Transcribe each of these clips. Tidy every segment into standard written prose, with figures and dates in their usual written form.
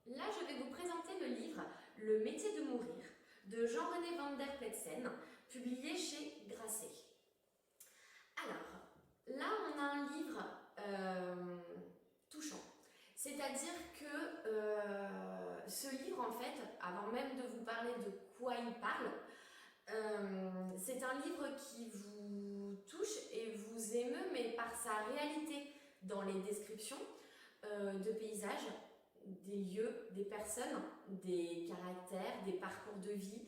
Là, je vais vous présenter le livre Le métier de mourir de Jean-René van der Pletsen, publié chez Grasset. Alors, là, on a un livre touchant. C'est-à-dire que ce livre, en fait, avant même de vous parler de quoi il parle, c'est un livre qui vous touche et vous émeut, mais par sa réalité dans les descriptions de paysages, des lieux, des personnes, des caractères, des parcours de vie.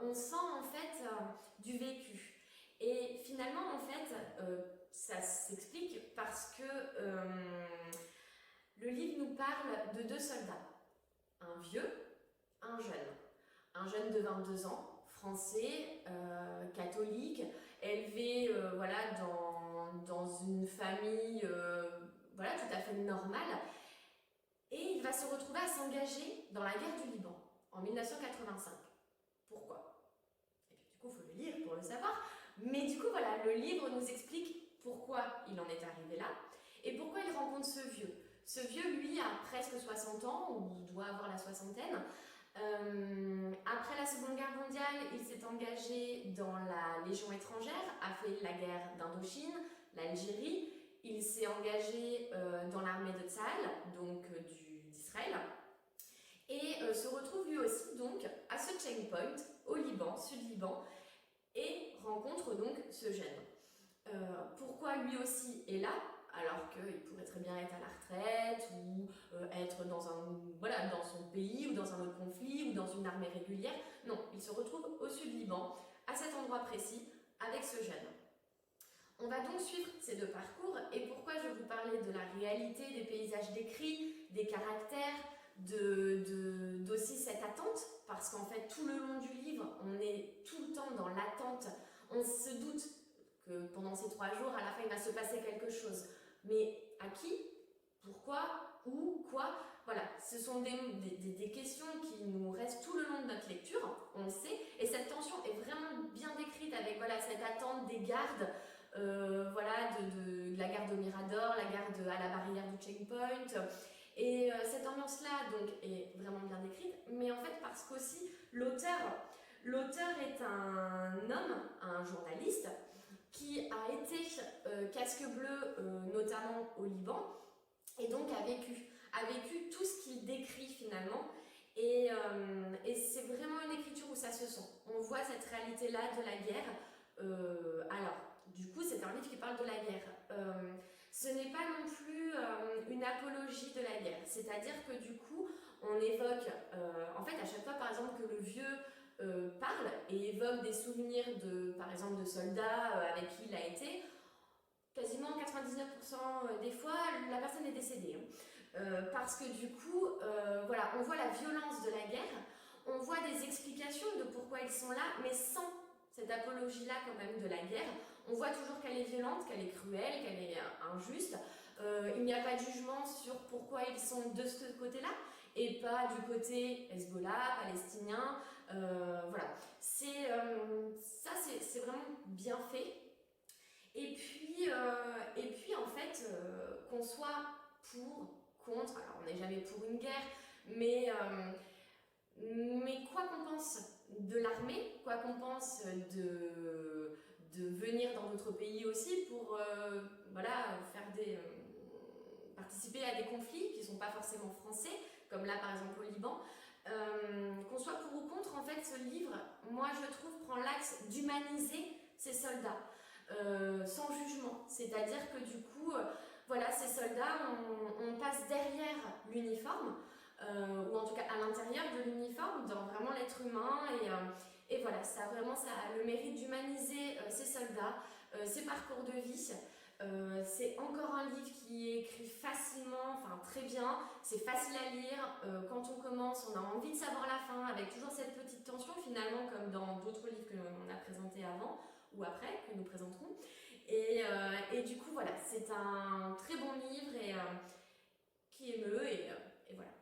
On sent en fait du vécu. Et finalement, en fait, ça s'explique parce que le livre nous parle de deux soldats, un vieux, un jeune. Un jeune de 22 ans, français, catholique, élevé voilà, dans une famille voilà, tout à fait normale. Et il va se retrouver à s'engager dans la guerre du Liban en 1985. Pourquoi? Et puis du coup, il faut le lire pour le savoir. Mais du coup, voilà, le livre nous explique pourquoi il en est arrivé là et pourquoi il rencontre ce vieux. Ce vieux, lui, a presque 60 ans, ou doit avoir la soixantaine. Après la Seconde Guerre mondiale, il s'est engagé dans la Légion étrangère, a fait la guerre d'Indochine, l'Algérie. Il s'est engagé dans l'armée de Tsahal, donc d'Israël, et se retrouve lui aussi donc à ce checkpoint au Liban, Sud-Liban, et rencontre donc ce jeune. Pourquoi lui aussi est là, alors qu'il pourrait très bien être à la retraite ou être dans son pays ou dans un autre conflit ou dans une armée régulière? Non, il se retrouve au Sud-Liban, à cet endroit précis, avec ce jeune. On va donc suivre ces deux parcours, et pourquoi je vous parlais de la réalité, des paysages décrits, des caractères, d'aussi cette attente, parce qu'en fait tout le long du livre, on est tout le temps dans l'attente, on se doute que pendant ces 3 jours, à la fin il va se passer quelque chose. Mais à qui? Pourquoi? Où? Quoi? Voilà, ce sont des questions qui nous restent tout le long de notre lecture, on le sait, et cette tension est vraiment bien décrite avec voilà, cette attente des gardes, voilà, de la gare de Mirador, la gare à la barrière du checkpoint. Et cette ambiance-là donc est vraiment bien décrite, mais en fait parce qu'aussi l'auteur est un homme, un journaliste, qui a été casque bleu notamment au Liban, et donc a vécu tout ce qu'il décrit finalement. Et c'est vraiment une écriture où ça se sent. On voit cette réalité-là de la guerre. Alors, du coup, c'est un livre qui parle de la guerre. Ce n'est pas non plus une apologie de la guerre. C'est-à-dire que du coup, on évoque, en fait, à chaque fois, par exemple, que le vieux parle et évoque des souvenirs par exemple, de soldats avec qui il a été, quasiment 99% des fois, la personne est décédée. Parce que du coup, voilà, on voit la violence de la guerre, on voit des explications de pourquoi ils sont là, mais sans cette apologie-là quand même de la guerre. On voit toujours qu'elle est violente, qu'elle est cruelle, qu'elle est injuste. Il n'y a pas de jugement sur pourquoi ils sont de ce côté-là, et pas du côté Hezbollah, palestinien. Voilà, ça c'est vraiment bien fait. Et puis en fait, qu'on soit pour, contre, alors on n'est jamais pour une guerre, mais quoi qu'on pense de l'armée, quoi qu'on pense de venir dans d'autres pays aussi pour voilà, participer à des conflits qui ne sont pas forcément français, comme là par exemple au Liban, qu'on soit pour ou contre, en fait ce livre, moi je trouve, prend l'axe d'humaniser ces soldats. Sans jugement, c'est-à-dire que du coup, voilà, ces soldats, on passe derrière l'uniforme, ou en tout cas à l'intérieur de l'uniforme, dans vraiment l'être humain, et voilà, ça a le mérite d'humaniser ces soldats, ces parcours de vie. C'est encore un livre qui est écrit facilement, enfin très bien, c'est facile à lire, quand on commence on a envie de savoir la fin, avec toujours cette petite tension finalement, comme dans d'autres livres que l'on a présentés avant ou après, que nous présenterons, et du coup voilà, c'est un très bon livre, et qui émeut, et voilà.